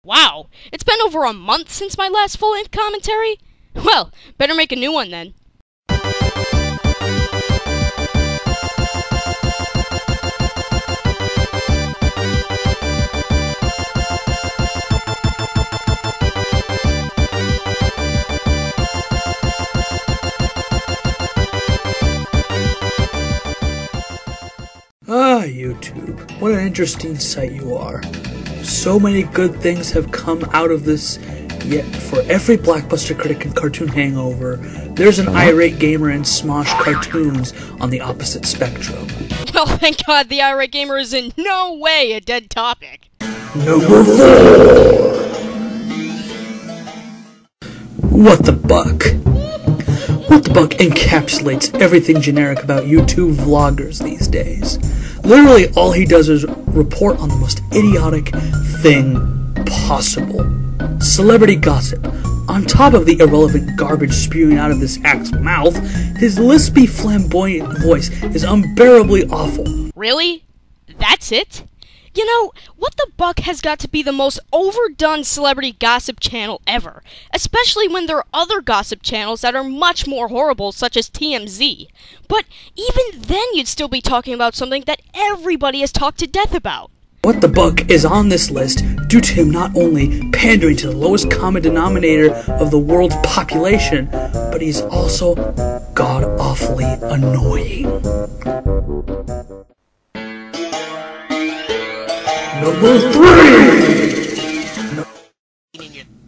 Wow, it's been over a month since my last full-length commentary? Well, better make a new one then. Ah, YouTube, what an interesting sight you are. So many good things have come out of this, yet for every blockbuster critic and cartoon hangover, there's an irate gamer and Smosh cartoons on the opposite spectrum. Well, thank God the irate gamer is in no way a dead topic. Number 4! What the Buck? What the Buck encapsulates everything generic about YouTube vloggers these days. Literally all he does is report on the most idiotic thing possible. Celebrity gossip. On top of the irrelevant garbage spewing out of this hack's mouth, his lispy, flamboyant voice is unbearably awful. Really? That's it? You know, What the Buck has got to be the most overdone celebrity gossip channel ever, especially when there are other gossip channels that are much more horrible, such as TMZ. But even then you'd still be talking about something that everybody has talked to death about. What the Buck is on this list due to him not only pandering to the lowest common denominator of the world's population, but he's also god-awfully annoying. Number 3!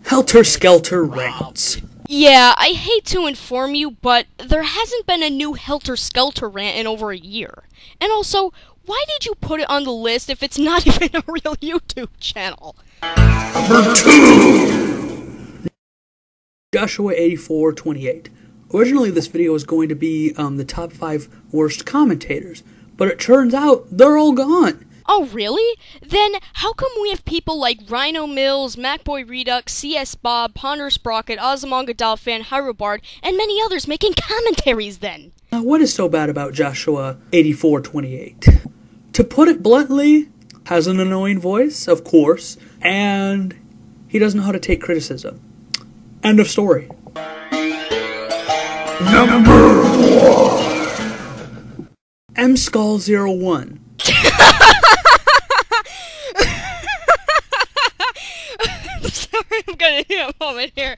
Helter Skelter rants. Yeah, I hate to inform you, but there hasn't been a new Helter Skelter rant in over a year. And also, why did you put it on the list if it's not even a real YouTube channel? Number 2! Joshua8428. Originally this video was going to be the top 5 worst commentators, but it turns out they're all gone. Oh, really? Then how come we have people like Rhino Mills, MacBoy Redux, CS Bob, Ponder Sprocket, AzumangaDiohFan, Hyrobard, and many others making commentaries then? Now, what is so bad about Joshua8428? To put it bluntly, has an annoying voice, of course, and he doesn't know how to take criticism. End of story. Number 1. mskull01. Sorry, I'm gonna need a moment here.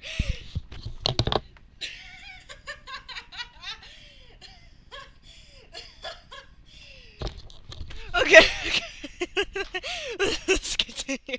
Okay. Let's continue.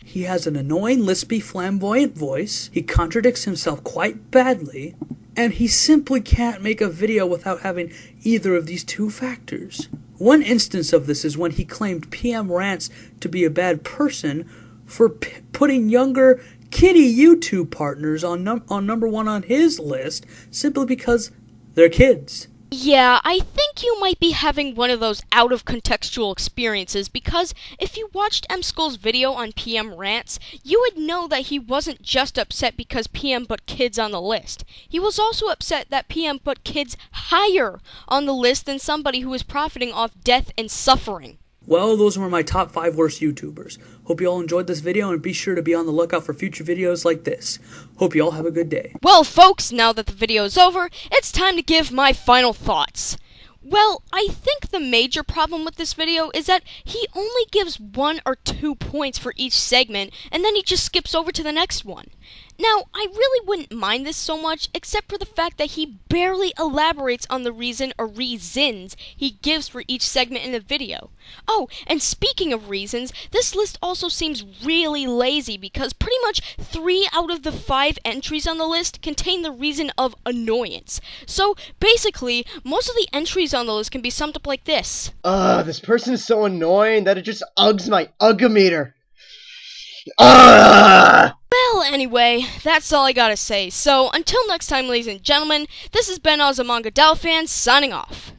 He has an annoying, lispy, flamboyant voice, he contradicts himself quite badly, and he simply can't make a video without having either of these two factors. One instance of this is when he claimed PM Rants to be a bad person for putting younger, kiddie YouTube partners on number 1 on his list simply because they're kids. Yeah, I think you might be having one of those out-of-contextual experiences, because if you watched mskull's video on PM Rants, you would know that he wasn't just upset because PM put kids on the list. He was also upset that PM put kids higher on the list than somebody who is profiting off death and suffering. Well, those were my top 5 worst YouTubers. Hope you all enjoyed this video, and be sure to be on the lookout for future videos like this. Hope you all have a good day. Well, folks, now that the video is over, it's time to give my final thoughts. Well, I think the major problem with this video is that he only gives 1 or 2 points for each segment, and then he just skips over to the next one. Now, I really wouldn't mind this so much, except for the fact that he barely elaborates on the reason or reasons he gives for each segment in the video. Oh, and speaking of reasons, this list also seems really lazy because pretty much 3 out of the 5 entries on the list contain the reason of annoyance. So, basically, most of the entries on the list can be summed up like this. This person is so annoying that it just uggs my uggometer. Ugh! Well, anyway, that's all I gotta say. So, until next time, ladies and gentlemen, this has been AzumangaDiohFan signing off.